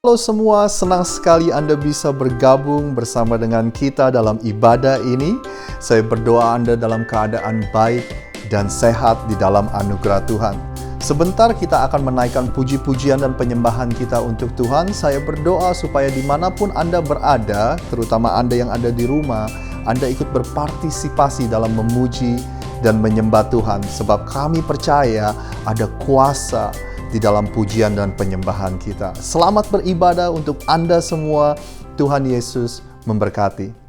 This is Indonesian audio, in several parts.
Halo semua, senang sekali Anda bisa bergabung bersama dengan kita dalam ibadah ini. Saya berdoa Anda dalam keadaan baik dan sehat di dalam anugerah Tuhan. Sebentar kita akan menaikkan puji-pujian dan penyembahan kita untuk Tuhan. Saya berdoa supaya dimanapun Anda berada, terutama Anda yang ada di rumah, Anda ikut berpartisipasi dalam memuji dan menyembah Tuhan. Sebab kami percaya ada kuasa di dalam pujian dan penyembahan kita. Selamat beribadah untuk Anda semua. Tuhan Yesus memberkati.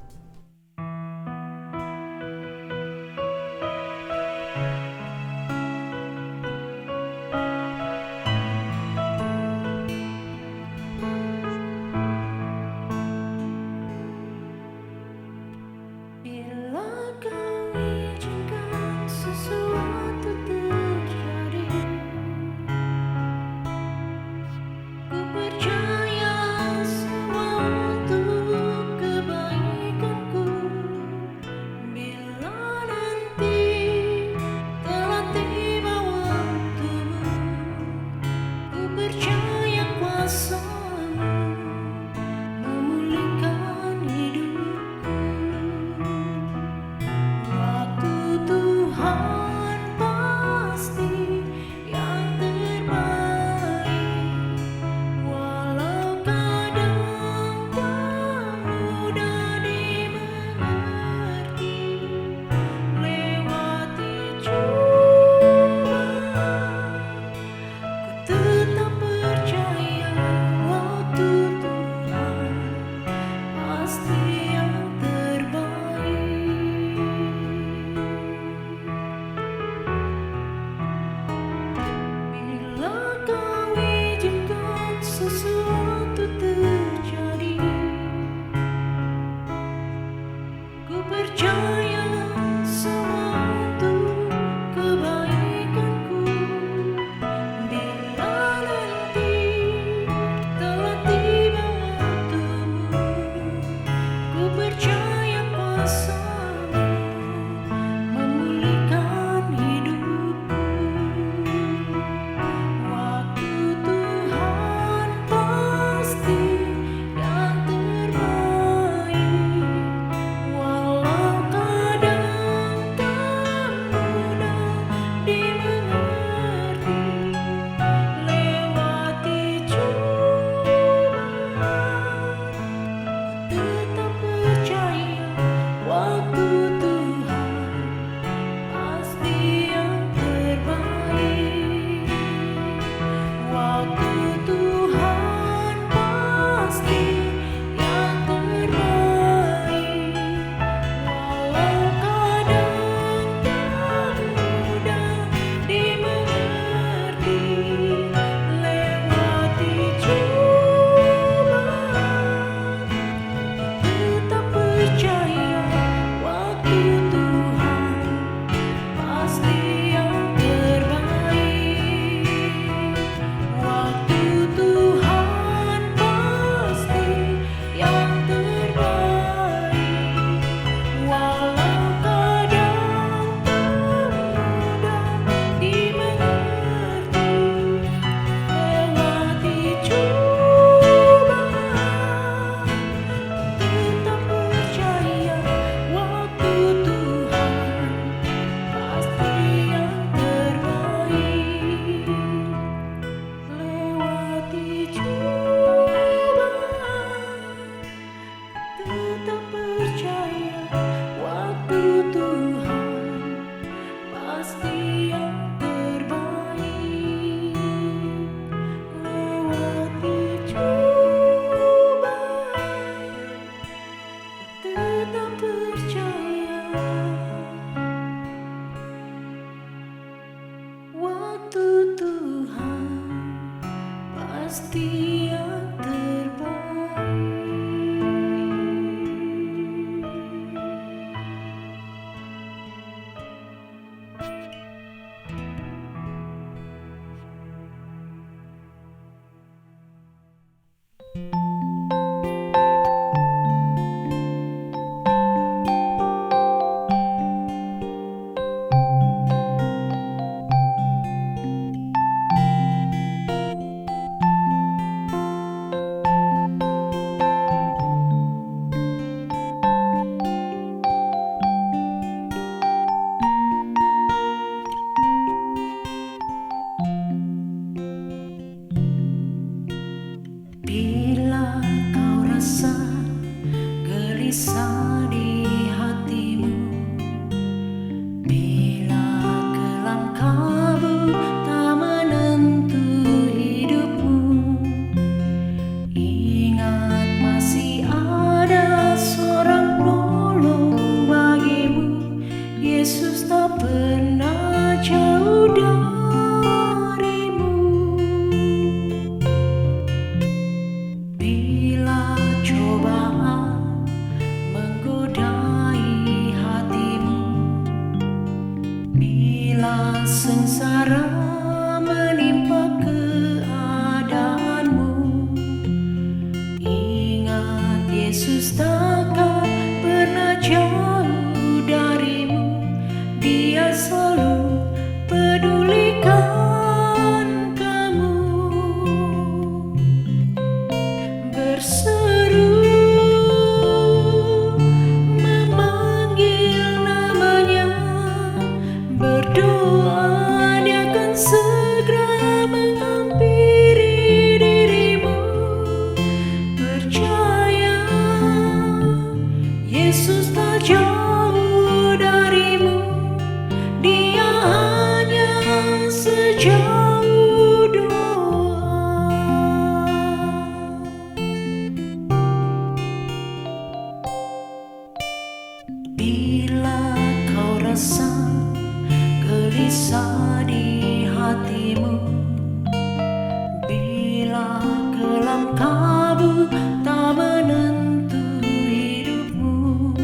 dalam kabut tak menentu hidupmu.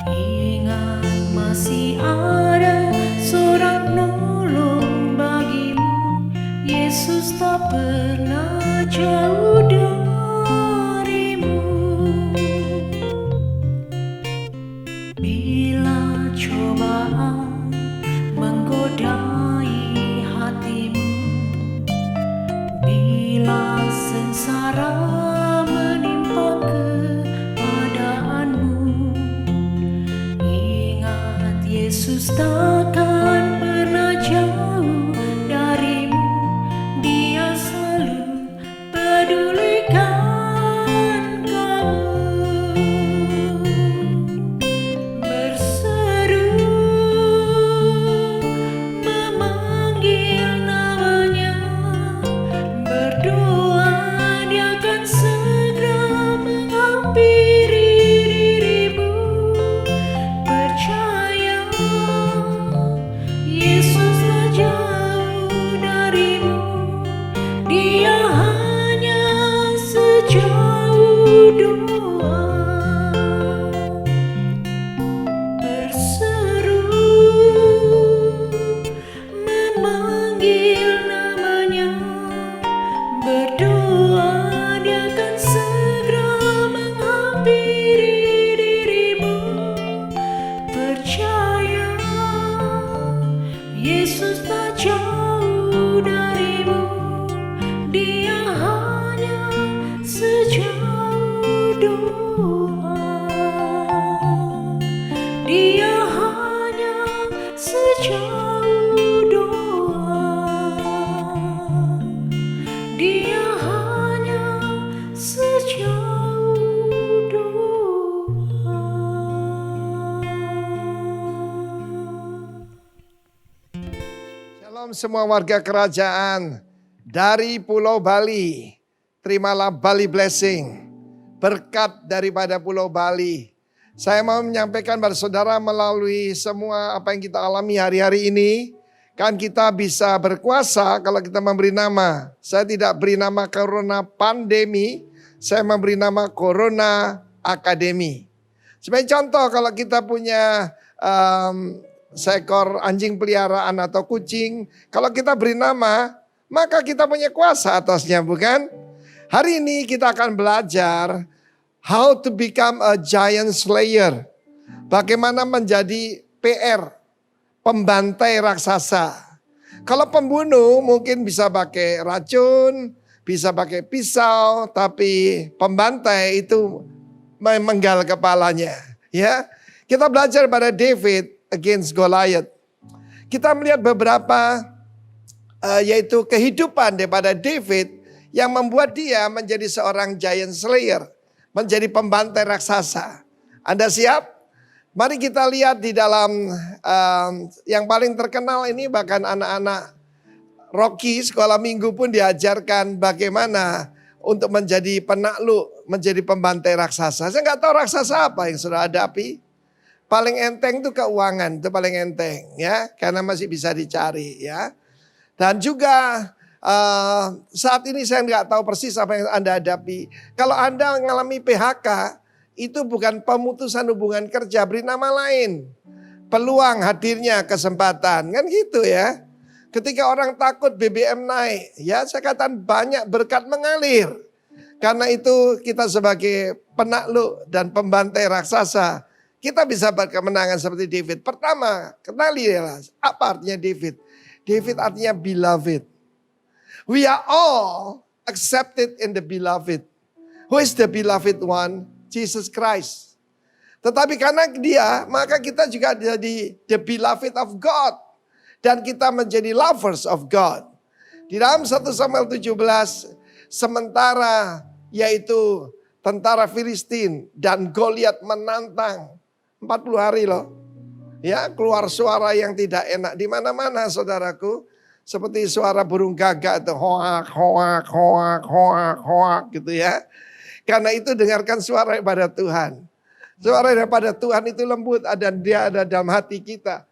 Ingat masih ada seorang nolong bagimu. Yesus tak pernah jauh darimu. Bila cobaan menggodai hatimu, bila sengsara menimpa keadaanmu, ingat Yesus takkan pernah jauh darimu. Dia selalu pedulikan kamu. Berseru memanggil namanya, berdoa dia akan segera menghampiri dirimu. Percaya Yesuslah jauh darimu. Dia hanya sejauh doa. Berseru memanggil namanya, berdoa dia akan segera menghampiri dirimu. Percaya Yesus tak jauh darimu. Dia hanya sejauh doa. Dia hanya sejauh doa. Dia hanya sejauh doa. Shalom semua warga kerajaan dari Pulau Bali. Terimalah Bali Blessing, berkat daripada Pulau Bali. Saya mau menyampaikan pada saudara melalui semua apa yang kita alami hari-hari ini. Kan kita bisa berkuasa kalau kita memberi nama. Saya tidak beri nama Corona Pandemi, saya memberi nama Corona Academy. Sebagai contoh, kalau kita punya seekor anjing peliharaan atau kucing, kalau kita beri nama, maka kita punya kuasa atasnya, bukan? Hari ini kita akan belajar how to become a giant slayer. Bagaimana menjadi PR, pembantai raksasa. Kalau pembunuh mungkin bisa pakai racun, bisa pakai pisau, tapi pembantai itu memenggal kepalanya. Ya, kita belajar pada David against Goliath. Kita melihat beberapa yaitu kehidupan daripada David yang membuat dia menjadi seorang giant slayer, menjadi pembantai raksasa. Anda siap? Mari kita lihat di dalam yang paling terkenal ini, bahkan anak-anak Rocky sekolah minggu pun diajarkan bagaimana untuk menjadi penakluk, menjadi pembantai raksasa. Saya nggak tahu raksasa apa yang sudah hadapi. Paling enteng itu keuangan, itu paling enteng ya, karena masih bisa dicari ya. Dan juga saat ini saya nggak tahu persis apa yang Anda hadapi. Kalau Anda mengalami PHK, itu bukan pemutusan hubungan kerja, beri nama lain. Peluang hadirnya kesempatan, kan gitu ya. Ketika orang takut BBM naik, ya saya katakan banyak berkat mengalir. Karena itu kita sebagai penakluk dan pembantai raksasa, kita bisa berkemenangan seperti David. Pertama, kenali ya, apa artinya David? David artinya beloved. We are all accepted in the beloved. Who is the beloved one? Jesus Christ. Tetapi karena dia, maka kita juga jadi the beloved of God. Dan kita menjadi lovers of God. Di dalam 1 Samuel 17, sementara yaitu tentara Filistin dan Goliat menantang 40 hari loh. Ya, keluar suara yang tidak enak di mana-mana saudaraku. Seperti suara burung gagak itu hoak, hoak, hoak, hoak, hoak gitu ya. Karena itu dengarkan suara daripada Tuhan. Suara daripada Tuhan itu lembut dan dia ada dalam hati kita.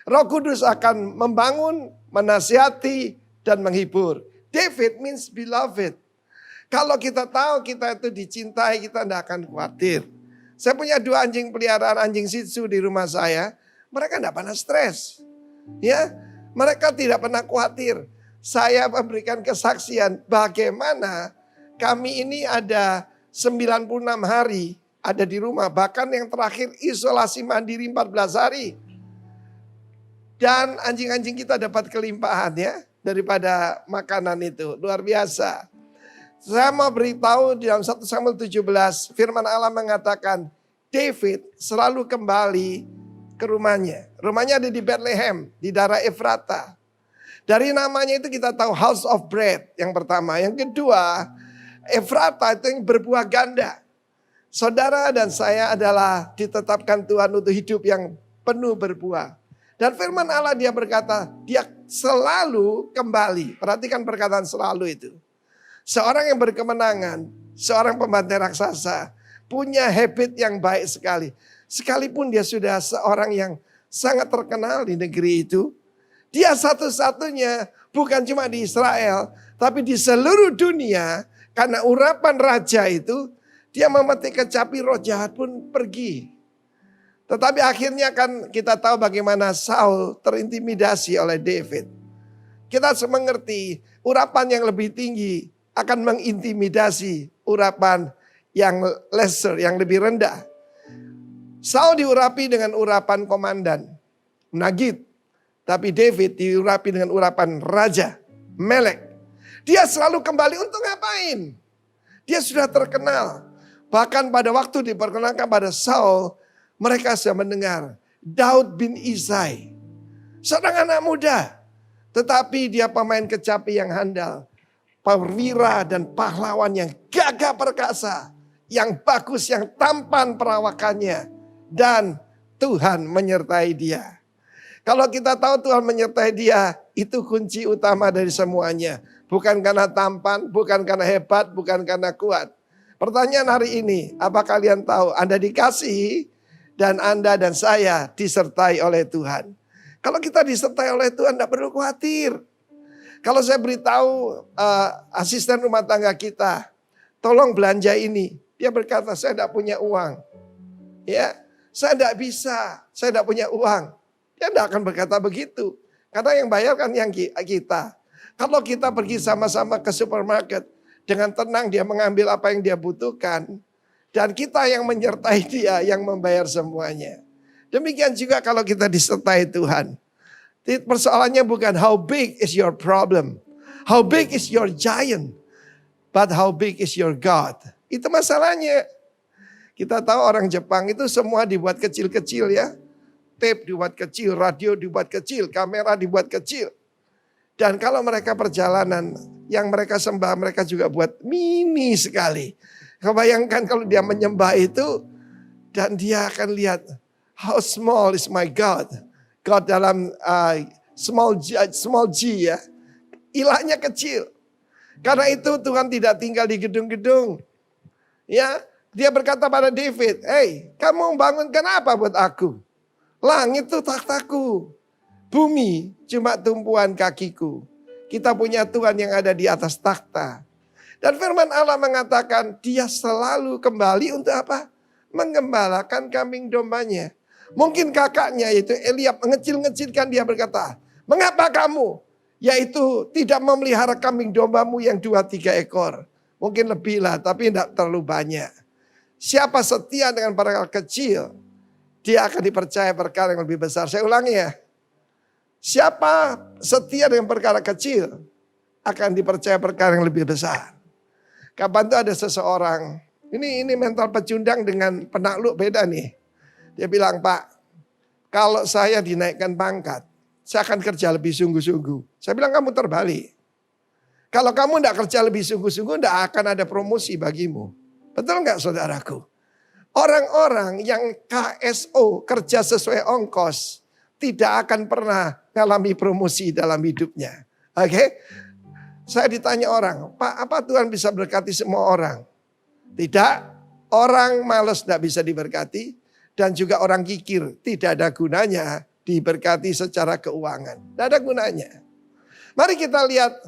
Roh Kudus akan membangun, menasihati dan menghibur. David means beloved. Kalau kita tahu kita itu dicintai, kita tidak akan khawatir. Saya punya 2 anjing peliharaan, anjing Shih Tzu di rumah saya. Mereka tidak pernah stres. Ya, mereka tidak pernah khawatir. Saya memberikan kesaksian bagaimana kami ini ada 96 hari ada di rumah. Bahkan yang terakhir isolasi mandiri 14 hari. Dan anjing-anjing kita dapat kelimpahan ya daripada makanan itu. Luar biasa. Saya mau beritahu di dalam 1 Samuel 17, firman Allah mengatakan David selalu kembali ke rumahnya. Rumahnya ada di Bethlehem, di daerah Efrata. Dari namanya itu kita tahu House of Bread yang pertama. Yang kedua, Efrata itu yang berbuah ganda. Saudara dan saya adalah ditetapkan Tuhan untuk hidup yang penuh berbuah. Dan firman Allah dia berkata, dia selalu kembali. Perhatikan perkataan selalu itu. Seorang yang berkemenangan, seorang pembantai raksasa, punya habit yang baik sekali. Sekalipun dia sudah seorang yang sangat terkenal di negeri itu, dia satu-satunya bukan cuma di Israel, tapi di seluruh dunia, karena urapan raja itu, dia memetik kecapi, roh jahat pun pergi. Tetapi akhirnya kan kita tahu bagaimana Saul terintimidasi oleh David. Kita harus mengerti urapan yang lebih tinggi akan mengintimidasi urapan yang lesser, yang lebih rendah. Saul diurapi dengan urapan komandan, Nagid. Tapi David diurapi dengan urapan raja, Melek. Dia selalu kembali untuk ngapain? Dia sudah terkenal. Bahkan pada waktu diperkenalkan pada Saul, mereka sudah mendengar Daud bin Isai. Seorang anak muda. Tetapi dia pemain kecapi yang handal. Perwira dan pahlawan yang gagah perkasa. Yang bagus, yang tampan perawakannya. Dan Tuhan menyertai dia. Kalau kita tahu Tuhan menyertai dia, itu kunci utama dari semuanya. Bukan karena tampan, bukan karena hebat, bukan karena kuat. Pertanyaan hari ini, apa kalian tahu Anda dikasihi dan Anda dan saya disertai oleh Tuhan. Kalau kita disertai oleh Tuhan, tidak perlu khawatir. Kalau saya beritahu asisten rumah tangga kita, tolong belanja ini. Dia berkata, saya tidak punya uang. Ya, saya tidak bisa, saya tidak punya uang. Dia tidak akan berkata begitu. Karena yang bayar kan yang kita. Kalau kita pergi sama-sama ke supermarket, dengan tenang dia mengambil apa yang dia butuhkan. Dan kita yang menyertai dia, yang membayar semuanya. Demikian juga kalau kita disertai Tuhan. Persoalannya bukan how big is your problem. How big is your giant. But how big is your God. Itu masalahnya. Kita tahu orang Jepang itu semua dibuat kecil-kecil ya. Tape dibuat kecil, radio dibuat kecil, kamera dibuat kecil. Dan kalau mereka perjalanan, yang mereka sembah mereka juga buat mini sekali. Kebayangkan kalau dia menyembah itu, dan dia akan lihat, how small is my God. God dalam small g ya, ilahnya kecil. Karena itu Tuhan tidak tinggal di gedung-gedung. Ya, dia berkata pada David, hey, kamu bangunkan apa buat aku? Langit itu takhtaku, bumi cuma tumpuan kakiku. Kita punya Tuhan yang ada di atas takhta. Dan firman Allah mengatakan dia selalu kembali untuk apa? Mengembalakan kambing dombanya. Mungkin kakaknya yaitu Eliab mengecil-ngecilkan dia berkata, mengapa kamu yaitu tidak memelihara kambing dombamu yang 2-3 ekor. Mungkin lebih lah tapi tidak terlalu banyak. Siapa setia dengan perkara kecil, dia akan dipercaya perkara yang lebih besar. Saya ulangi ya. Siapa setia dengan perkara kecil, akan dipercaya perkara yang lebih besar. Kapan tuh ada seseorang, ini mental pecundang dengan penakluk beda nih. Dia bilang, Pak, kalau saya dinaikkan pangkat, saya akan kerja lebih sungguh-sungguh. Saya bilang, kamu terbalik. Kalau kamu tidak kerja lebih sungguh-sungguh, tidak akan ada promosi bagimu. Betul nggak saudaraku? Orang-orang yang KSO, kerja sesuai ongkos, tidak akan pernah mengalami promosi dalam hidupnya. Oke? Saya ditanya orang, Pak, apa Tuhan bisa berkati semua orang? Tidak, orang malas tidak bisa diberkati. Dan juga orang kikir tidak ada gunanya diberkati secara keuangan. Tidak ada gunanya. Mari kita lihat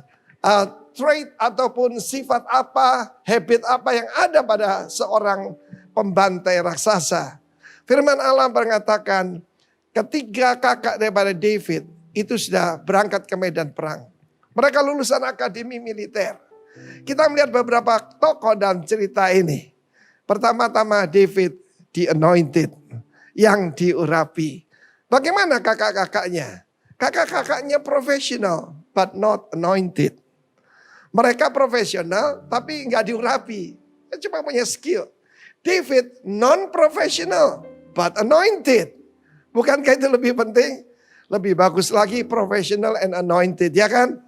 trait ataupun sifat apa, habit apa yang ada pada seorang pembantai raksasa. Firman Allah mengatakan ketiga kakak daripada David itu sudah berangkat ke medan perang. Mereka lulusan akademi militer. Kita melihat beberapa tokoh dalam cerita ini. Pertama-tama David the anointed, yang diurapi. Bagaimana kakak-kakaknya? Kakak-kakaknya profesional but not anointed. Mereka profesional tapi nggak diurapi. Cuma punya skill. David non-professional but anointed. Bukankah itu lebih penting? Lebih bagus lagi professional and anointed, ya kan?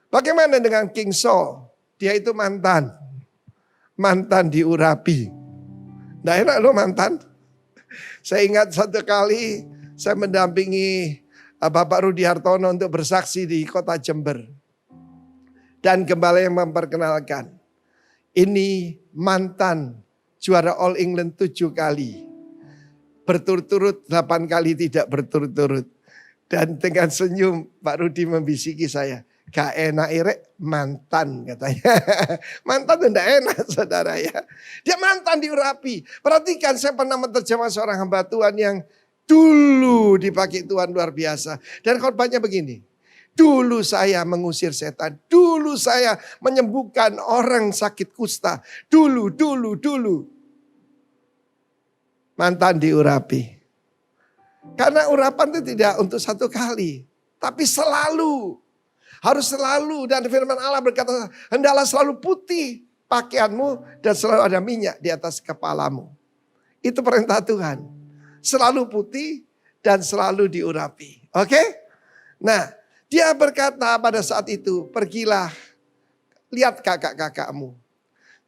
Bagaimana dengan King Saul? Dia itu mantan. Mantan diurapi. Nggak enak loh mantan. Saya ingat satu kali saya mendampingi Bapak Rudi Hartono untuk bersaksi di kota Jember. Dan kembali yang memperkenalkan. Ini mantan juara All England 7 kali. Berturut-turut 8 kali tidak berturut-turut. Dan dengan senyum Pak Rudi membisiki saya. Gak enak irek mantan katanya. Mantan itu tidak enak saudara ya. Dia mantan diurapi. Perhatikan saya pernah menerjemah seorang hamba Tuhan yang dulu dipakai Tuhan luar biasa. Dan khotbahnya begini. Dulu saya mengusir setan. Dulu saya menyembuhkan orang sakit kusta. Dulu. Mantan diurapi. Karena urapan itu tidak untuk satu kali. Tapi selalu. Harus selalu, dan firman Allah berkata, hendaklah selalu putih pakaianmu dan selalu ada minyak di atas kepalamu. Itu perintah Tuhan. Selalu putih dan selalu diurapi. Oke? Nah, dia berkata pada saat itu, pergilah, lihat kakak-kakakmu.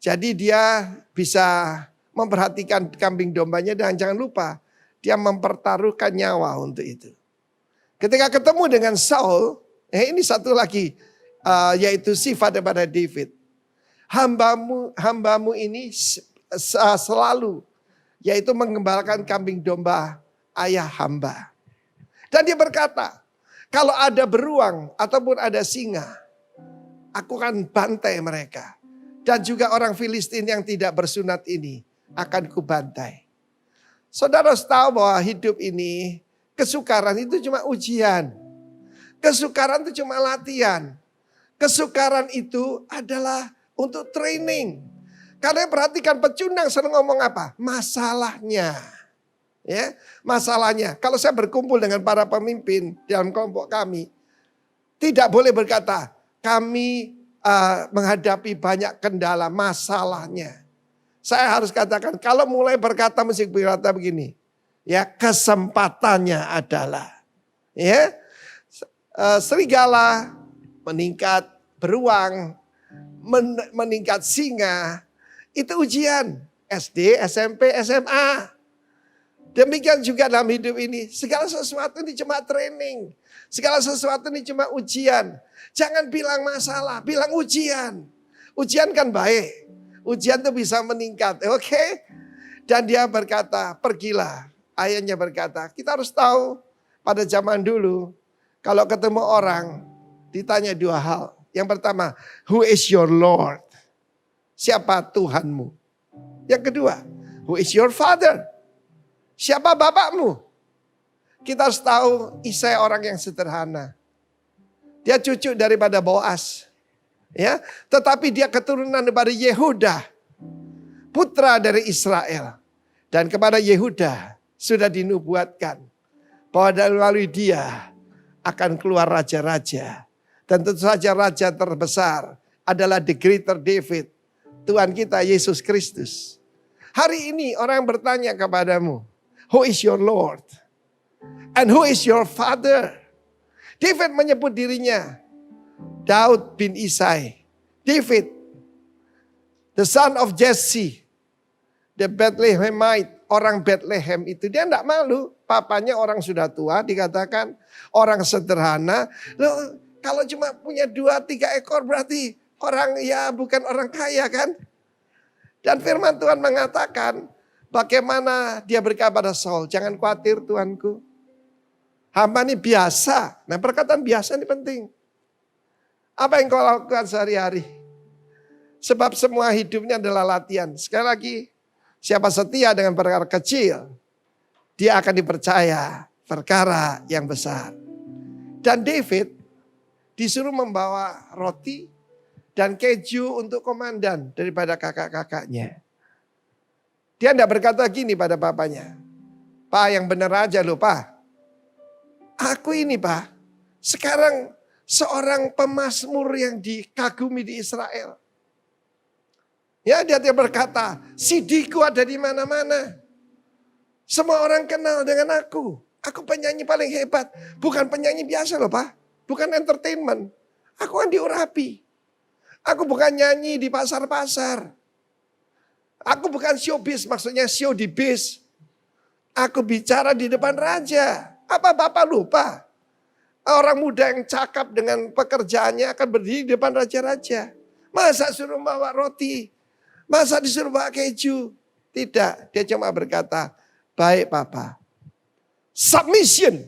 Jadi dia bisa memperhatikan kambing dombanya dan jangan lupa, dia mempertaruhkan nyawa untuk itu. Ketika ketemu dengan Saul, ini satu lagi, yaitu sifat daripada David. Hambamu ini selalu, yaitu mengembalakan kambing domba ayah hamba. Dan dia berkata, kalau ada beruang ataupun ada singa, aku akan bantai mereka. Dan juga orang Filistin yang tidak bersunat ini akan kubantai. Saudara harus tahu bahwa hidup ini, kesukaran itu cuma ujian. Kesukaran itu cuma latihan. Kesukaran itu adalah untuk training. Karena perhatikan pecundang sering ngomong apa? Masalahnya. Ya, masalahnya. Kalau saya berkumpul dengan para pemimpin dalam kelompok kami, tidak boleh berkata, kami menghadapi banyak kendala, masalahnya. Saya harus katakan, kalau mulai berkata mesti berkata begini. Ya, kesempatannya adalah. Ya, serigala meningkat, beruang meningkat, singa, itu ujian SD, SMP, SMA. Demikian juga dalam hidup ini, segala sesuatu ini cuma training, segala sesuatu ini cuma ujian. Jangan bilang masalah, bilang ujian. Ujian kan baik, ujian itu bisa meningkat, oke? Dan dia berkata, pergilah. Ayahnya berkata, kita harus tahu pada zaman dulu, kalau ketemu orang, ditanya 2 hal. Yang pertama, who is your Lord? Siapa Tuhanmu? Yang kedua, who is your father? Siapa bapakmu? Kita harus tahu Isai orang yang sederhana. Dia cucu daripada Boas. Ya, tetapi dia keturunan daripada Yehuda. Putra dari Israel. Dan kepada Yehuda sudah dinubuatkan. Bahwa melalui dia akan keluar raja-raja. Dan tentu saja raja terbesar adalah the greater David. Tuhan kita Yesus Kristus. Hari ini orang yang bertanya kepadamu, who is your Lord? And who is your father? David menyebut dirinya Daud bin Isai. David, the son of Jesse, the Bethlehemite. Orang Bethlehem itu dia tidak malu. Papanya orang sudah tua dikatakan. Orang sederhana. Loh, kalau cuma punya 2-3 ekor berarti orang ya bukan orang kaya kan. Dan firman Tuhan mengatakan bagaimana dia berkata pada Saul. Jangan khawatir Tuanku. Hamba ini biasa. Nah perkataan biasa ini penting. Apa yang kau lakukan sehari-hari? Sebab semua hidupnya adalah latihan. Sekali lagi, siapa setia dengan perkara kecil, dia akan dipercaya perkara yang besar. Dan David disuruh membawa roti dan keju untuk komandan daripada kakak-kakaknya. Dia tidak berkata gini pada papanya, "Pak, yang benar aja loh Pak. Aku ini Pak, sekarang seorang pemazmur yang dikagumi di Israel." Ya, dia berkata, "CD-ku ada di mana-mana. Semua orang kenal dengan aku. Aku penyanyi paling hebat. Bukan penyanyi biasa loh Pak. Bukan entertainment. Aku kan diurapi. Aku bukan nyanyi di pasar-pasar. Aku bukan showbiz, maksudnya show di bis. Aku bicara di depan raja. Apa Bapak lupa? Orang muda yang cakap dengan pekerjaannya akan berdiri di depan raja-raja. Masa suruh bawa roti? Masa disuruh bawa keju? Tidak, dia cuma berkata, "Baik Papa." Submission.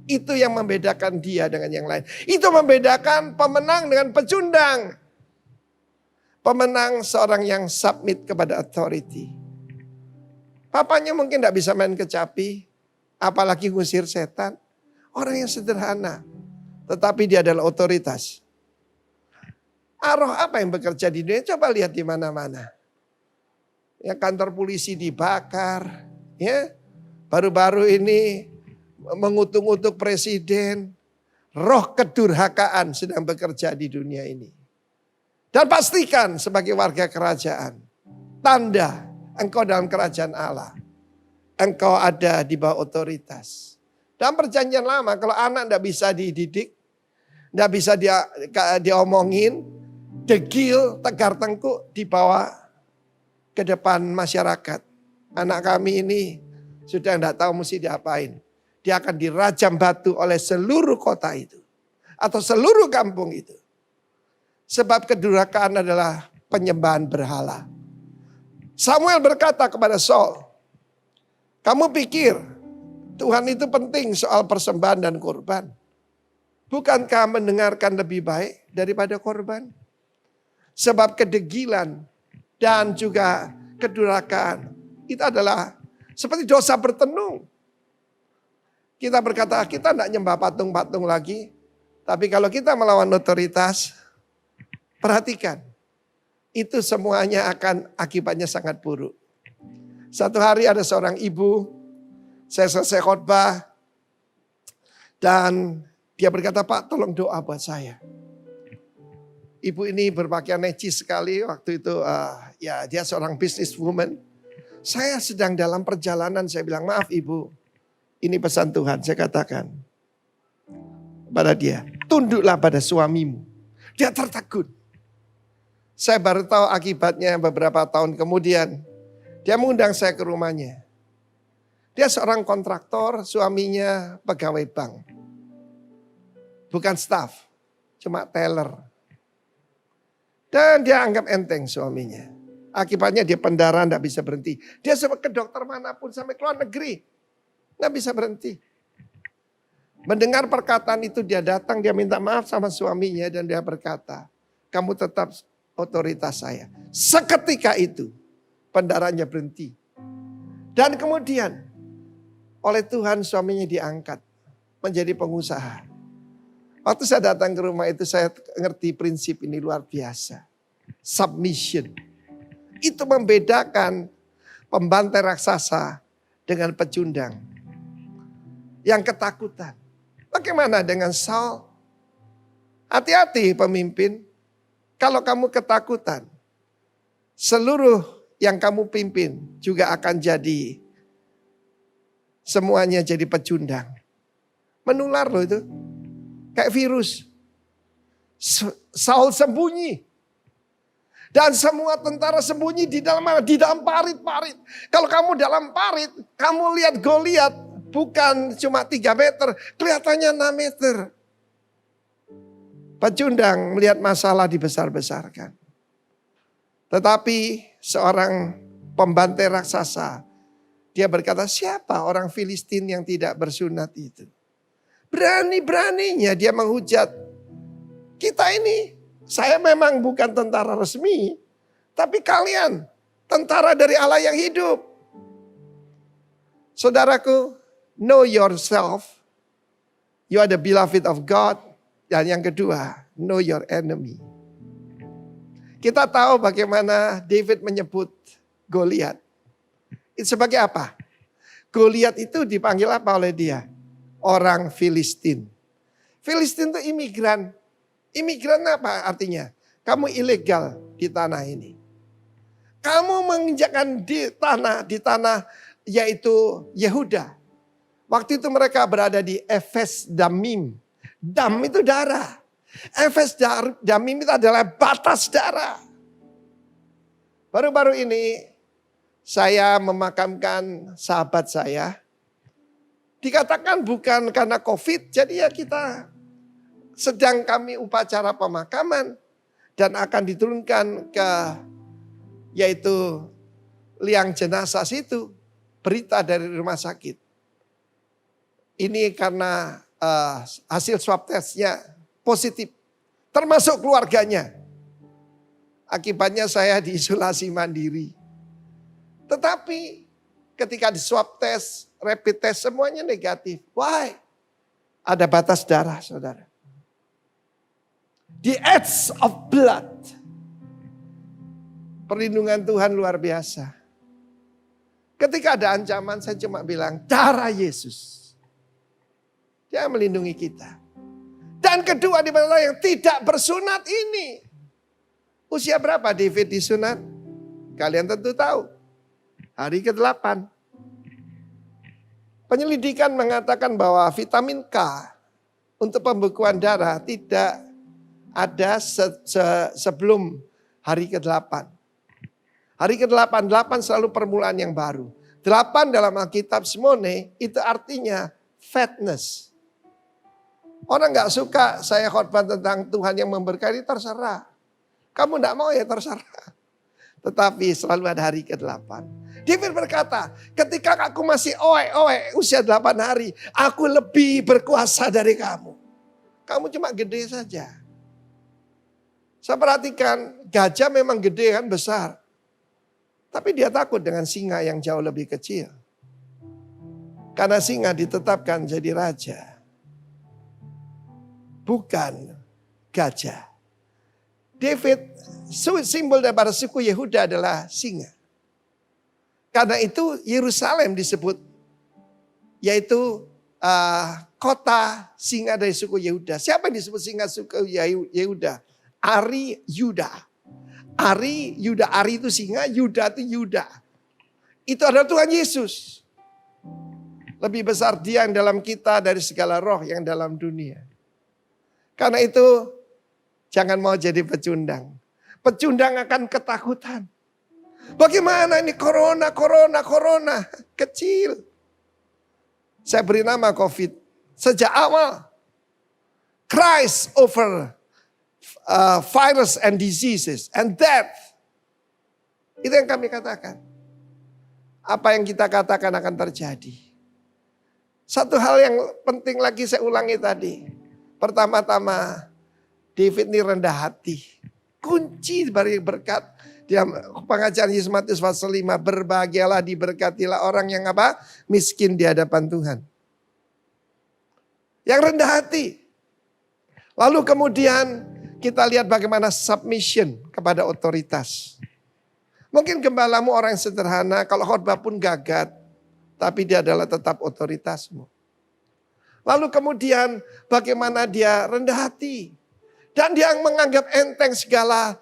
Itu yang membedakan dia dengan yang lain. Itu membedakan pemenang dengan pecundang. Pemenang seorang yang submit kepada authority. Papanya mungkin tidak bisa main kecapi, apalagi ngusir setan. Orang yang sederhana, tetapi dia adalah otoritas. Roh apa yang bekerja di dunia? Coba lihat di mana-mana. Ya, kantor polisi dibakar, ya. Baru-baru ini mengutuk-utuk presiden. Roh kedurhakaan sedang bekerja di dunia ini. Dan pastikan sebagai warga kerajaan, tanda engkau dalam kerajaan Allah. Engkau ada di bawah otoritas. Dalam perjanjian lama, kalau anak tidak bisa dididik, tidak bisa diomongin, degil, tegar tengkuk, dibawa ke depan masyarakat. Anak kami ini sudah tidak tahu mesti diapain. Dia akan dirajam batu oleh seluruh kota itu. Atau seluruh kampung itu. Sebab kedurhakaan adalah penyembahan berhala. Samuel berkata kepada Saul, "Kamu pikir Tuhan itu penting soal persembahan dan korban? Bukankah mendengarkan lebih baik daripada korban? Sebab kedegilan dan juga kedurhakaan itu adalah seperti dosa bertenung." Kita berkata kita tidak nyembah patung-patung lagi. Tapi kalau kita melawan otoritas, perhatikan. Itu semuanya akan akibatnya sangat buruk. Satu hari ada seorang ibu, saya selesai khotbah. Dan dia berkata, "Pak, tolong doa buat saya." Ibu ini berpakaian necis sekali waktu itu. Ya, dia seorang businesswoman. Saya sedang dalam perjalanan, saya bilang, "Maaf ibu, ini pesan Tuhan." Saya katakan pada dia, "Tunduklah pada suamimu." Dia tertegun. Saya baru tahu akibatnya beberapa tahun kemudian. Dia mengundang saya ke rumahnya. Dia seorang kontraktor, suaminya pegawai bank. Bukan staff, cuma teller. Dan dia anggap enteng suaminya. Akibatnya dia pendarahan, tidak bisa berhenti. Dia sampai ke dokter manapun, sampai ke luar negeri. Tidak bisa berhenti. Mendengar perkataan itu dia datang, dia minta maaf sama suaminya. Dan dia berkata, "Kamu tetap otoritas saya." Seketika itu pendarahannya berhenti. Dan kemudian oleh Tuhan suaminya diangkat menjadi pengusaha. Waktu saya datang ke rumah itu saya ngerti prinsip ini luar biasa. Submission. Itu membedakan pembantai raksasa dengan pecundang. Yang ketakutan. Bagaimana dengan Saul? Hati-hati pemimpin. Kalau kamu ketakutan, seluruh yang kamu pimpin juga akan jadi, semuanya jadi pecundang. Menular loh itu. Kayak virus. Saul sembunyi. Dan semua tentara sembunyi di dalam mana? Di dalam parit-parit. Kalau kamu dalam parit, kamu lihat Goliat bukan cuma 3 meter, kelihatannya 6 meter. Pecundang melihat masalah dibesar-besarkan. Tetapi seorang pembantai raksasa, dia berkata, "Siapa orang Filistin yang tidak bersunat itu?" Berani-beraninya dia menghujat Kita ini, saya memang bukan tentara resmi, tapi kalian tentara dari Allah yang hidup. Saudaraku, know yourself. You are the beloved of God. Dan yang kedua, know your enemy. Kita tahu bagaimana David menyebut Goliat. Itu sebagai apa? Goliat itu dipanggil apa oleh dia? Orang Filistin. Filistin itu imigran. Imigran apa artinya? Kamu ilegal di tanah ini. Kamu menginjakkan di tanah yaitu Yehuda. Waktu itu mereka berada di Efes Damim. Dam itu darah. Efes Damim itu adalah batas darah. Baru-baru ini saya memakamkan sahabat saya. Dikatakan bukan karena COVID, jadi ya kita sedang kami upacara pemakaman. Dan akan diturunkan ke yaitu liang jenazah situ. Berita dari rumah sakit. Ini karena hasil swab testnya positif. Termasuk keluarganya. Akibatnya saya diisolasi mandiri. Tetapi ketika di swab test, rapid test semuanya negatif. Why? Ada batas darah saudara. The edge of blood. Perlindungan Tuhan luar biasa. Ketika ada ancaman saya cuma bilang darah Yesus. Dia melindungi kita. Dan kedua di mana yang tidak bersunat ini. Usia berapa David disunat? Kalian tentu tahu. Hari ke-8. Penyelidikan mengatakan bahwa vitamin K untuk pembekuan darah tidak ada sebelum hari ke-8. Hari ke-8, 8 selalu permulaan yang baru. 8 dalam Alkitab Simone itu artinya fatness. Orang gak suka saya khotbah tentang Tuhan yang memberkati, terserah. Kamu gak mau ya terserah. Tetapi selalu ada hari ke-8. David berkata, ketika aku masih usia 8 hari, aku lebih berkuasa dari kamu. Kamu cuma gede saja. Saya perhatikan, gajah memang gede kan, besar. Tapi dia takut dengan singa yang jauh lebih kecil. Karena singa ditetapkan jadi raja. Bukan gajah. David, simbol daripada suku Yehuda adalah singa. Karena itu Yerusalem disebut, yaitu kota singa dari suku Yehuda. Siapa yang disebut singa suku Yehuda? Ari Yuda. Ari Yuda, Ari itu singa, Yuda itu Yuda. Itu adalah Tuhan Yesus. Lebih besar dia yang dalam kita dari segala roh yang dalam dunia. Karena itu jangan mau jadi pecundang. Pecundang akan ketakutan. Bagaimana ini corona. Kecil. Saya beri nama COVID. Sejak awal. Christ over virus and diseases and death. Itu yang kami katakan. Apa yang kita katakan akan terjadi. Satu hal yang penting lagi saya ulangi tadi. Pertama-tama David ini rendah hati. Kunci dari berkat. Dalam pengajaran Yesus Matius pasal 5. Berbahagialah, diberkatilah orang yang apa? Miskin di hadapan Tuhan. Yang rendah hati. Lalu kemudian kita lihat bagaimana submission kepada otoritas. Mungkin gembalamu orang yang sederhana, kalau khotbah pun gagap. Tapi dia adalah tetap otoritasmu. Lalu kemudian bagaimana dia rendah hati. Dan dia menganggap enteng segala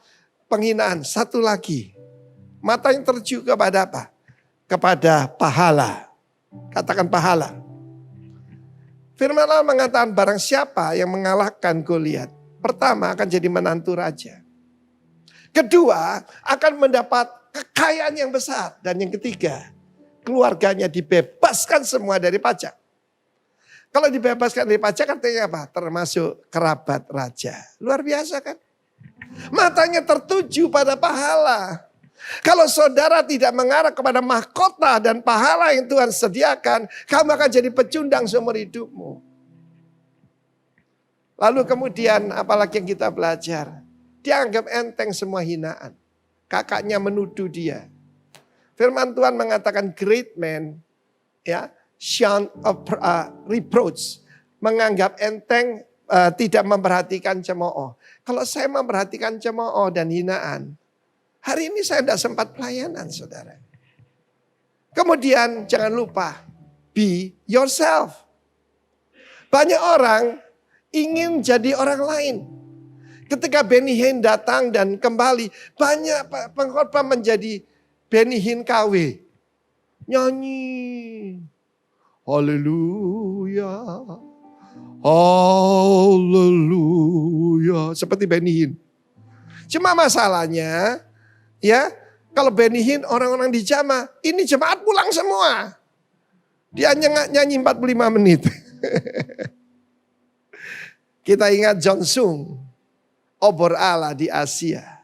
penghinaan. Satu lagi. Matanya tertuju kepada apa? Kepada pahala. Katakan pahala. Firman Allah mengatakan barang siapa yang mengalahkan Goliat. Pertama akan jadi menantu raja. Kedua akan mendapat kekayaan yang besar. Dan yang ketiga keluarganya dibebaskan semua dari pajak. Kalau dibebaskan dari pajak artinya apa? Termasuk kerabat raja. Luar biasa kan? Matanya tertuju pada pahala. Kalau saudara tidak mengarah kepada mahkota dan pahala yang Tuhan sediakan, kamu akan jadi pecundang seumur hidupmu. Lalu kemudian apalagi yang kita belajar? Dia anggap enteng semua hinaan. Kakaknya menuduh dia. Firman Tuhan mengatakan great man, ya, shun reproach, menganggap enteng, tidak memperhatikan cemooh. Kalau saya memperhatikan cemooh dan hinaan, hari ini saya tidak sempat pelayanan, saudara. Kemudian jangan lupa, be yourself. Banyak orang ingin jadi orang lain. Ketika Benny Hinn datang dan kembali, banyak pengkhotbah menjadi Benny Hinn KW. Nyanyi. Haleluya. Haleluya. Seperti Benny Hinn. Cuma masalahnya, ya, kalau Benny Hinn orang-orang di jamaah, ini jemaat pulang semua. Dia nyanyi 45 menit. Kita ingat John Sung, obor Allah di Asia.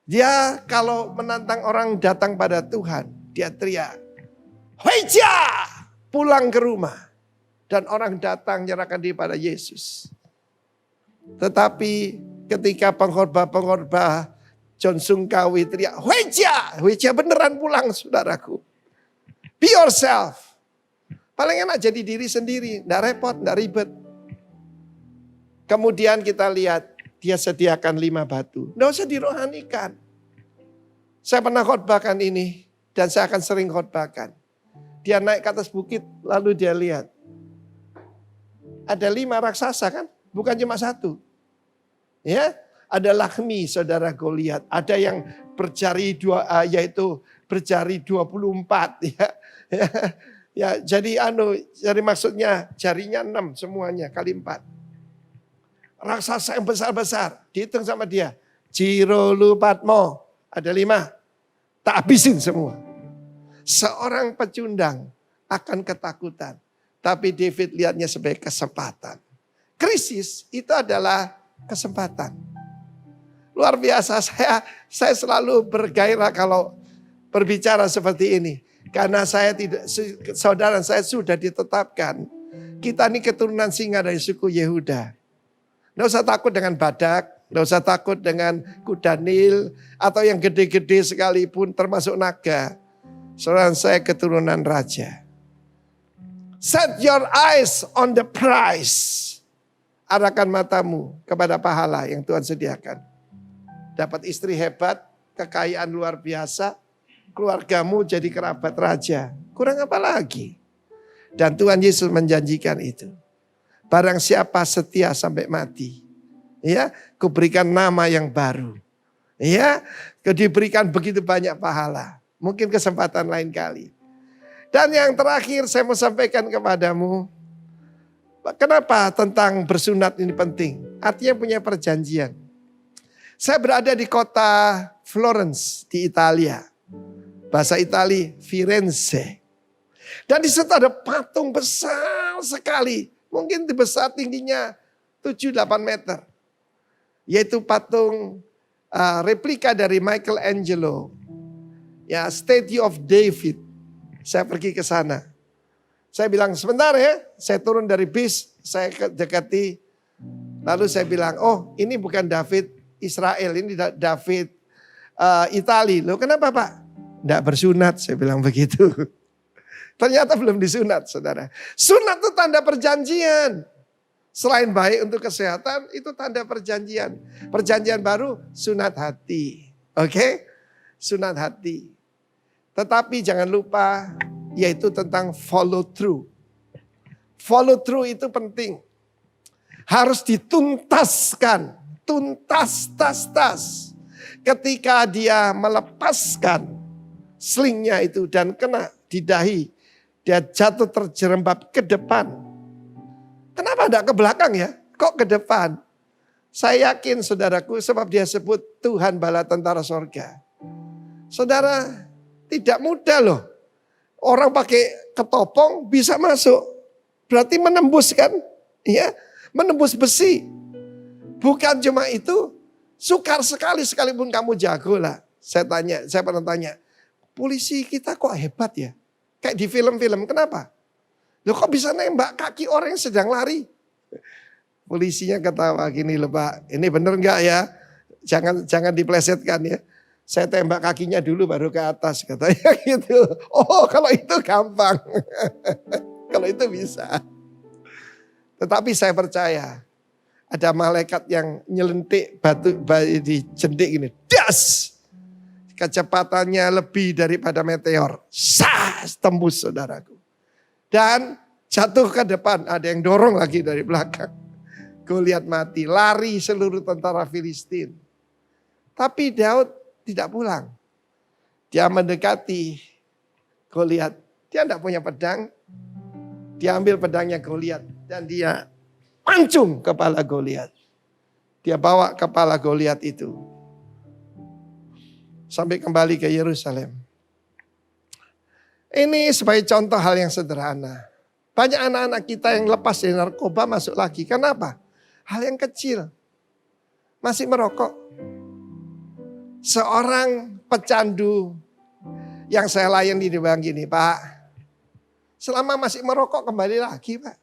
Dia kalau menantang orang datang pada Tuhan, dia teriak, Heja! Pulang ke rumah. Dan orang datang menyerahkan diri pada Yesus. Tetapi ketika pengkhotbah John Sung Kawi teriak, Heja beneran pulang, saudaraku. Be yourself. Paling enak jadi diri sendiri, enggak repot, enggak ribet. Kemudian kita lihat, dia sediakan 5 batu. Nggak usah dirohanikan. Saya pernah khotbahkan ini, dan saya akan sering khotbahkan. Dia naik ke atas bukit, lalu dia lihat. Ada 5 raksasa kan, bukan cuma 1. Ya, ada Lakhmi, saudara Goliat. Ada yang berjari 2, yaitu berjari 24. Ya, jadi maksudnya jarinya 6 semuanya, kali 4. Raksasa yang besar-besar, dihitung sama dia. Jirolupatmo, ada 5. Tak habisin semua. Seorang pecundang akan ketakutan. Tapi David lihatnya sebagai kesempatan. Krisis itu adalah kesempatan. Luar biasa, saya selalu bergairah kalau berbicara seperti ini. Karena saudara saya sudah ditetapkan. Kita ini keturunan singa dari suku Yehuda. Nggak usah takut dengan badak, nggak usah takut dengan kuda Nil, atau yang gede-gede sekalipun termasuk naga. Saudara saya keturunan raja. Set your eyes on the prize. Arahkan matamu kepada pahala yang Tuhan sediakan. Dapat istri hebat, kekayaan luar biasa, keluargamu jadi kerabat raja. Kurang apa lagi? Dan Tuhan Yesus menjanjikan itu. Barang siapa setia sampai mati, ya, kuberikan nama yang baru. Ya, diberikan begitu banyak pahala. Mungkin kesempatan lain kali. Dan yang terakhir saya mau sampaikan kepadamu, kenapa tentang bersunat ini penting? Artinya punya perjanjian. Saya berada di kota Florence di Italia. Bahasa Itali, Firenze. Dan di situ ada patung besar sekali. Mungkin besar tingginya 7-8 meter. Yaitu patung replika dari Michelangelo. Ya, Statue of David. Saya pergi ke sana. Saya bilang sebentar ya, saya turun dari bis, saya dekati. Lalu saya bilang, oh ini bukan David Israel, ini David Itali. Loh kenapa Pak? Nggak bersunat, saya bilang begitu. Ternyata belum disunat, saudara. Sunat itu tanda perjanjian. Selain baik untuk kesehatan, itu tanda perjanjian. Perjanjian baru, sunat hati. Oke? Sunat hati. Tetapi jangan lupa, yaitu tentang follow through. Follow through itu penting. Harus dituntaskan. Tuntas, tas. Ketika dia melepaskan slingnya itu dan kena di dahi. Dia jatuh terjerembab ke depan. Kenapa tidak ke belakang ya? Kok ke depan? Saya yakin saudaraku sebab dia sebut Tuhan bala tentara sorga. Saudara tidak mudah loh. Orang pakai ketopong bisa masuk. Berarti menembus kan? Ya, menembus besi. Bukan cuma itu. Sukar sekali sekalipun kamu jago lah. Saya pernah tanya. Polisi kita kok hebat ya? Kayak di film-film, kenapa? Loh kok bisa nembak kaki orang yang sedang lari? Polisinya ketawa gini loh Pak, ini bener nggak ya? Jangan diplesetkan ya. Saya tembak kakinya dulu baru ke atas katanya gitu. Oh kalau itu gampang. Kalau itu bisa. Tetapi saya percaya ada malaikat yang nyelentik batu di jentik gini. Das! Kecepatannya lebih daripada meteor. Sas! Tembus saudaraku. Dan jatuh ke depan. Ada yang dorong lagi dari belakang. Goliat mati. Lari seluruh tentara Filistin. Tapi Daud tidak pulang. Dia mendekati Goliat. Dia tidak punya pedang. Dia ambil pedangnya Goliat. Dan dia pancung kepala Goliat. Dia bawa kepala Goliat itu. Sampai kembali ke Yerusalem. Ini sebagai contoh hal yang sederhana. Banyak anak-anak kita yang lepas dari narkoba masuk lagi. Kenapa? Hal yang kecil. Masih merokok. Seorang pecandu yang saya layani di bilang gini, Pak, selama masih merokok kembali lagi Pak.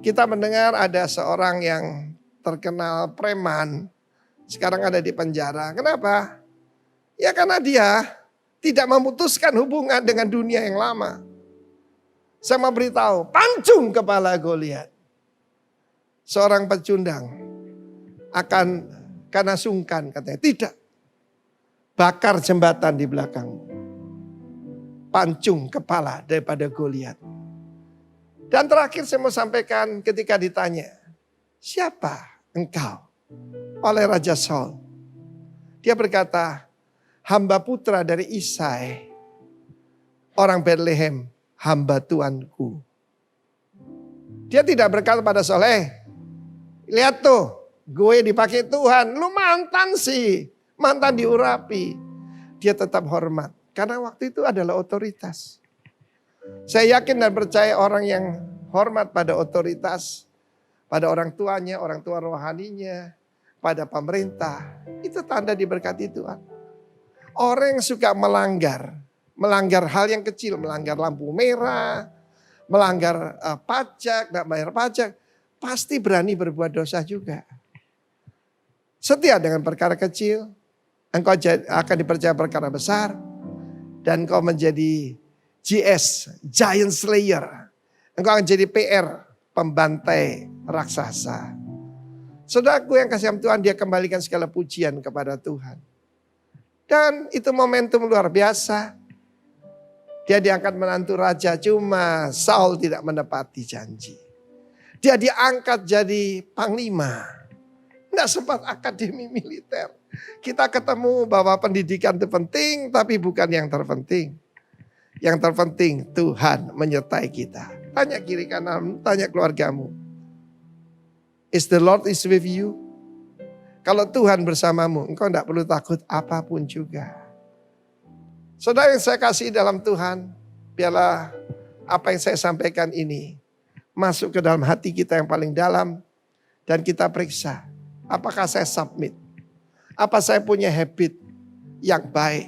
Kita mendengar ada seorang yang terkenal preman, sekarang ada di penjara. Kenapa? Ya karena dia tidak memutuskan hubungan dengan dunia yang lama. Saya mau beritahu, pancung kepala Goliat. Seorang pecundang akan karena sungkan katanya. Tidak. Bakar jembatan di belakangmu. Pancung kepala daripada Goliat. Dan terakhir saya mau sampaikan ketika ditanya. Siapa engkau? Oleh Raja Saul. Dia berkata, hamba putra dari Isai. Orang Bethlehem, hamba Tuanku. Dia tidak berkata pada Saul, lihat tuh. Gue dipakai Tuhan, lu mantan sih, mantan diurapi. Dia tetap hormat, karena waktu itu adalah otoritas. Saya yakin dan percaya orang yang hormat pada otoritas, pada orang tuanya, orang tua rohaninya, pada pemerintah, itu tanda diberkati Tuhan. Orang yang suka melanggar hal yang kecil, melanggar lampu merah, melanggar pajak, tidak bayar pajak, pasti berani berbuat dosa juga. Setia dengan perkara kecil, engkau akan dipercaya perkara besar, dan engkau menjadi GS, Giant Slayer. Engkau akan jadi PR, pembantai raksasa. Saudaraku yang kasih Tuhan, dia kembalikan segala pujian kepada Tuhan. Dan itu momentum luar biasa. Dia diangkat menantu raja, cuma Saul tidak menepati janji. Dia diangkat jadi panglima. Tidak sempat akademi militer. Kita ketemu bahwa pendidikan itu penting, tapi bukan yang terpenting. Yang terpenting Tuhan menyertai kita. Tanya kiri kanan, tanya keluargamu. Is the Lord is with you? Kalau Tuhan bersamamu, engkau tidak perlu takut apapun juga. Saudara yang saya kasih dalam Tuhan, biarlah apa yang saya sampaikan ini masuk ke dalam hati kita yang paling dalam, dan kita periksa. Apakah saya submit? Apa saya punya habit yang baik?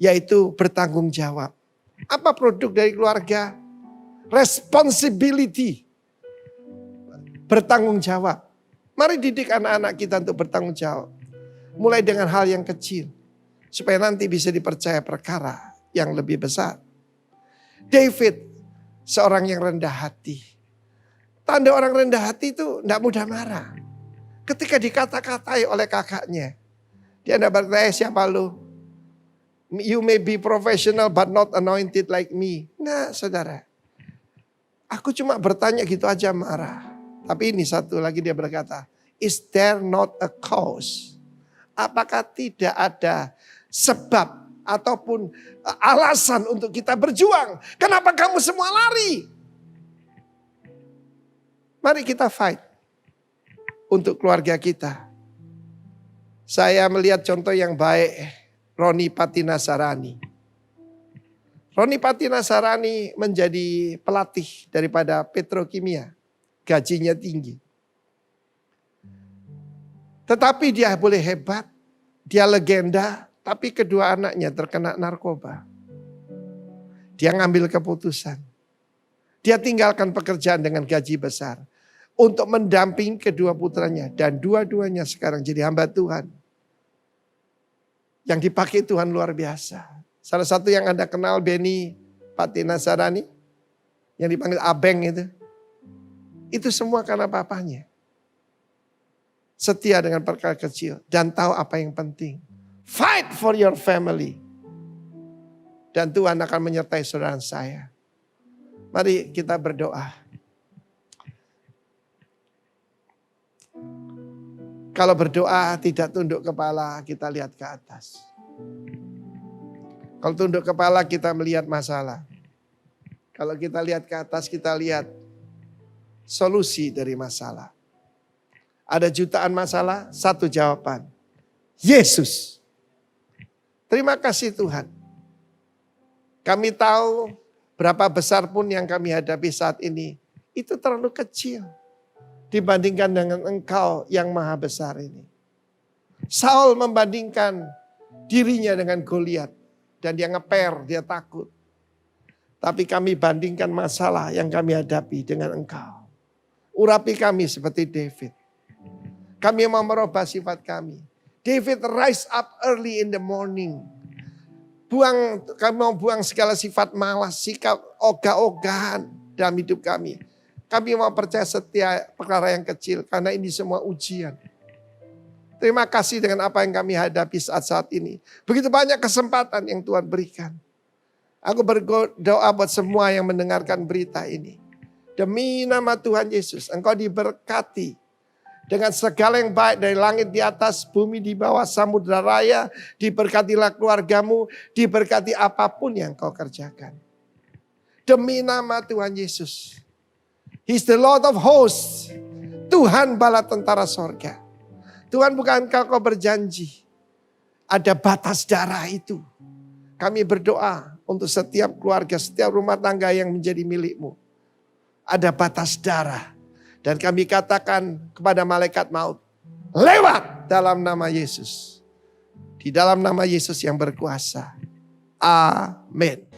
Yaitu bertanggung jawab. Apa produk dari keluarga? Responsibility. Bertanggung jawab. Mari didik anak-anak kita untuk bertanggung jawab. Mulai dengan hal yang kecil. Supaya nanti bisa dipercaya perkara yang lebih besar. David, seorang yang rendah hati. Tanda orang rendah hati itu tidak mudah marah. Ketika dikata-katai oleh kakaknya. Dia tidak bertanya, siapa lu? You may be professional but not anointed like me. Nah saudara. Aku cuma bertanya gitu aja marah. Tapi ini satu lagi dia berkata. Is there not a cause? Apakah tidak ada sebab ataupun alasan untuk kita berjuang? Kenapa kamu semua lari? Mari kita fight. Untuk keluarga kita. Saya melihat contoh yang baik. Roni Patinasarani. Roni Patinasarani menjadi pelatih daripada petrokimia. Gajinya tinggi. Tetapi dia boleh hebat. Dia legenda. Tapi kedua anaknya terkena narkoba. Dia ngambil keputusan. Dia tinggalkan pekerjaan dengan gaji besar. untuk mendampingi kedua putranya. Dan dua-duanya sekarang jadi hamba Tuhan. Yang dipakai Tuhan luar biasa. Salah satu yang Anda kenal Benny Patina Sarani. Yang dipanggil Abeng itu. Itu semua karena papanya. Setia dengan perkara kecil. Dan tahu apa yang penting. Fight for your family. Dan Tuhan akan menyertai saudara saya. Mari kita berdoa. Kalau berdoa tidak tunduk kepala, kita lihat ke atas. Kalau tunduk kepala kita melihat masalah. Kalau kita lihat ke atas kita lihat solusi dari masalah. Ada jutaan masalah, satu jawaban. Yesus. Terima kasih Tuhan. Kami tahu berapa besar pun yang kami hadapi saat ini. Itu terlalu kecil. Dibandingkan dengan Engkau yang maha besar ini. Saul membandingkan dirinya dengan Goliat. Dan dia ngeper, dia takut. Tapi kami bandingkan masalah yang kami hadapi dengan Engkau. Urapi kami seperti David. Kami mau merubah sifat kami. David rise up early in the morning. Kami mau buang segala sifat malas, sikap ogah-ogahan dalam hidup kami. Kami mau percaya setia perkara yang kecil karena ini semua ujian. Terima kasih dengan apa yang kami hadapi saat-saat ini. Begitu banyak kesempatan yang Tuhan berikan. Aku berdoa buat semua yang mendengarkan berita ini. Demi nama Tuhan Yesus, Engkau diberkati. Dengan segala yang baik dari langit di atas, bumi di bawah, samudera raya. Diberkatilah keluargamu, diberkati apapun yang kau kerjakan. Demi nama Tuhan Yesus. He's the Lord of hosts. Tuhan bala tentara sorga. Tuhan bukankah kau berjanji. Ada batas darah itu. Kami berdoa untuk setiap keluarga, setiap rumah tangga yang menjadi milikmu. Ada batas darah. Dan kami katakan kepada malaikat maut, lewat dalam nama Yesus. Di dalam nama Yesus yang berkuasa. Amin.